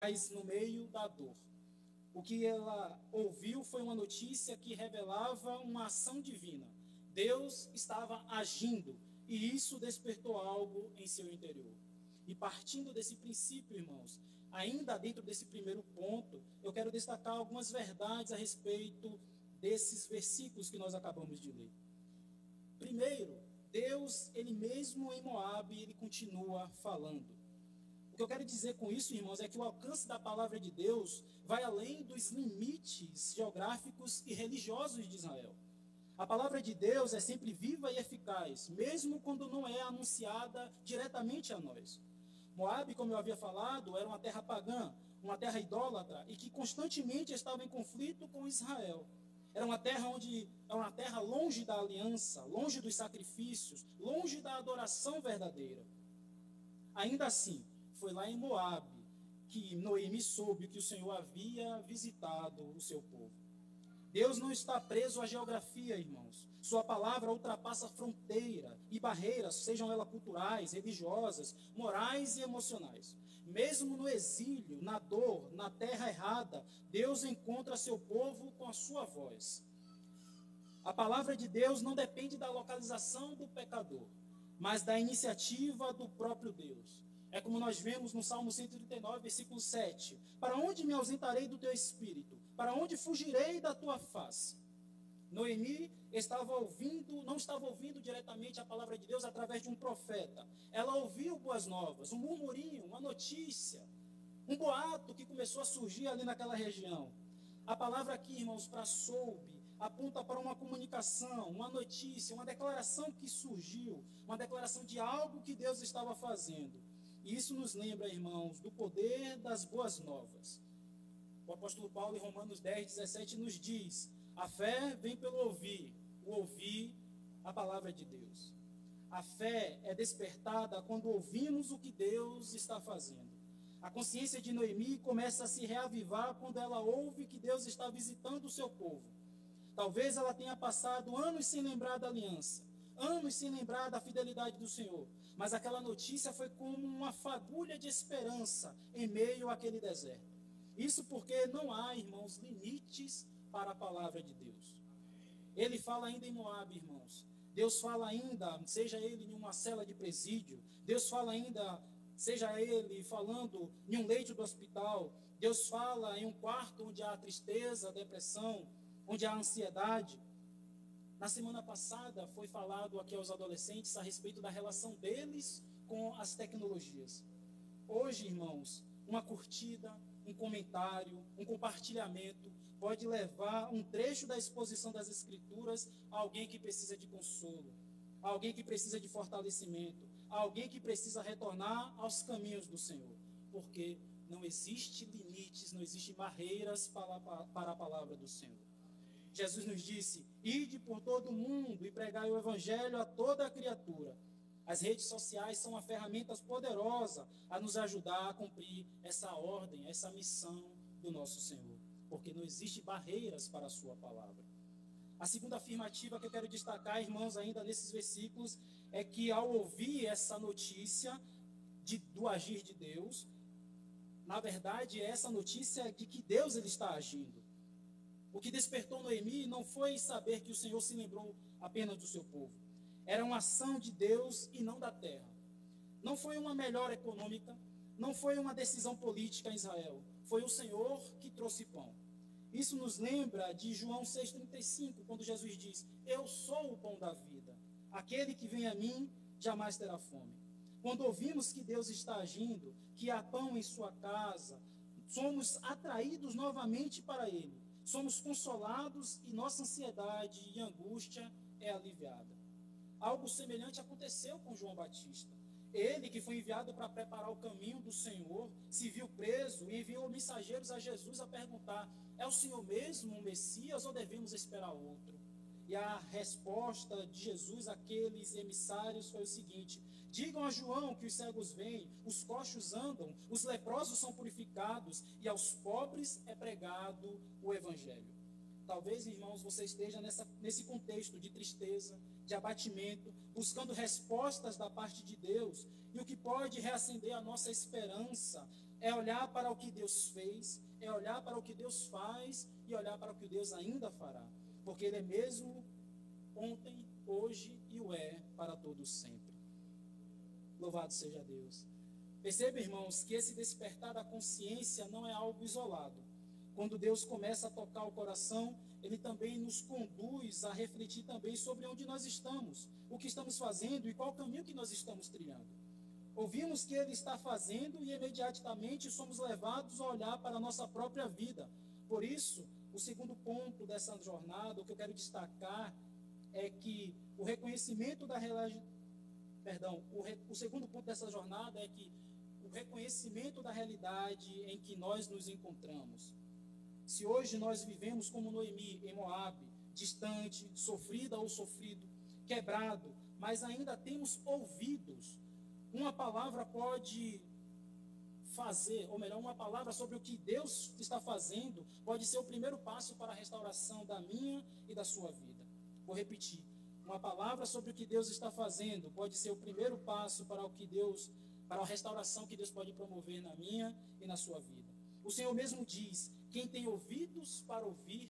mas no meio da dor. O que ela ouviu foi uma notícia que revelava uma ação divina. Deus estava agindo e isso despertou algo em seu interior. E partindo desse princípio, irmãos, ainda dentro desse primeiro ponto, eu quero destacar algumas verdades a respeito desses versículos que nós acabamos de ler. Primeiro, Deus, ele mesmo em Moabe, ele continua falando. O que eu quero dizer com isso, irmãos, é que o alcance da palavra de Deus vai além dos limites geográficos e religiosos de Israel. A palavra de Deus é sempre viva e eficaz, mesmo quando não é anunciada diretamente a nós. Moabe, como eu havia falado, era uma terra pagã, uma terra idólatra e que constantemente estava em conflito com Israel. Era uma terra longe da aliança, longe dos sacrifícios, longe da adoração verdadeira. Ainda assim, foi lá em Moabe que Noemi soube que o Senhor havia visitado o seu povo. Deus não está preso à geografia, irmãos. Sua palavra ultrapassa fronteira e barreiras, sejam elas culturais, religiosas, morais e emocionais. Mesmo no exílio, na dor, na terra errada, Deus encontra seu povo com a sua voz. A palavra de Deus não depende da localização do pecador, mas da iniciativa do próprio Deus. É como nós vemos no Salmo 139, versículo 7. Para onde me ausentarei do teu espírito? Para onde fugirei da tua face? Noemi não estava ouvindo diretamente a palavra de Deus através de um profeta. Ela ouviu boas novas, um murmurinho, uma notícia, um boato que começou a surgir ali naquela região. A palavra aqui, irmãos, para soube, aponta para uma comunicação, uma notícia, uma declaração que surgiu, uma declaração de algo que Deus estava fazendo. E isso nos lembra, irmãos, do poder das boas novas. O apóstolo Paulo, em Romanos 10, 17, nos diz: a fé vem pelo ouvir, o ouvir a palavra de Deus. A fé é despertada quando ouvimos o que Deus está fazendo. A consciência de Noemi começa a se reavivar quando ela ouve que Deus está visitando o seu povo. Talvez ela tenha passado anos sem lembrar da aliança, anos sem lembrar da fidelidade do Senhor, mas aquela notícia foi como uma fagulha de esperança em meio àquele deserto. Isso porque não há, irmãos, limites para a palavra de Deus. Ele fala ainda em Moabe, irmãos. Deus fala ainda, seja ele em uma cela de presídio, Deus fala ainda, seja ele falando em um leito do hospital, Deus fala em um quarto onde há tristeza, depressão, onde há ansiedade. Na semana passada foi falado aqui aos adolescentes a respeito da relação deles com as tecnologias. Hoje, irmãos, uma curtida, um comentário, um compartilhamento pode levar um trecho da exposição das Escrituras a alguém que precisa de consolo, a alguém que precisa de fortalecimento, a alguém que precisa retornar aos caminhos do Senhor. Porque não existe limites, não existe barreiras para a palavra do Senhor. Jesus nos disse: ide por todo o mundo e pregai o evangelho a toda a criatura. As redes sociais são uma ferramenta poderosa a nos ajudar a cumprir essa ordem, essa missão do nosso Senhor, porque não existe barreiras para a sua palavra. A segunda afirmativa que eu quero destacar, irmãos, ainda nesses versículos, é que ao ouvir essa notícia do agir de Deus, na verdade, essa notícia de que Deus ele está agindo. O que despertou Noemi não foi saber que o Senhor se lembrou apenas do seu povo. Era uma ação de Deus e não da terra. Não foi uma melhora econômica, não foi uma decisão política em Israel. Foi o Senhor que trouxe pão. Isso nos lembra de João 6,35, quando Jesus diz: eu sou o pão da vida. Aquele que vem a mim jamais terá fome. Quando ouvimos que Deus está agindo, que há pão em sua casa, somos atraídos novamente para Ele. Somos consolados e nossa ansiedade e angústia é aliviada. Algo semelhante aconteceu com João Batista. Ele, que foi enviado para preparar o caminho do Senhor, se viu preso e enviou mensageiros a Jesus a perguntar: é o Senhor mesmo o Messias ou devemos esperar outro? E a resposta de Jesus àqueles emissários foi o seguinte: digam a João que os cegos veem, os coxos andam, os leprosos são purificados e aos pobres é pregado o evangelho. Talvez, irmãos, você esteja nesse contexto de tristeza, de abatimento, buscando respostas da parte de Deus. E o que pode reacender a nossa esperança é olhar para o que Deus fez, é olhar para o que Deus faz e olhar para o que Deus ainda fará. Porque Ele é mesmo ontem, hoje e o é para todos sempre. Louvado seja Deus. Perceba, irmãos, que esse despertar da consciência não é algo isolado. Quando Deus começa a tocar o coração, Ele também nos conduz a refletir também sobre onde nós estamos, o que estamos fazendo e qual o caminho que nós estamos trilhando. Ouvimos que Ele está fazendo e imediatamente somos levados a olhar para a nossa própria vida. Por isso, o segundo ponto dessa jornada, o que eu quero destacar é que o reconhecimento da realidade, o segundo ponto dessa jornada é que o reconhecimento da realidade em que nós nos encontramos. Se hoje nós vivemos como Noemi em Moabe, distante, sofrida ou sofrido, quebrado, mas ainda temos ouvidos, uma palavra pode fazer, ou melhor, uma palavra sobre o que Deus está fazendo, pode ser o primeiro passo para a restauração da minha e da sua vida. Vou repetir. Uma palavra sobre o que Deus está fazendo pode ser o primeiro passo para a restauração que Deus pode promover na minha e na sua vida. O Senhor mesmo diz: quem tem ouvidos para ouvir,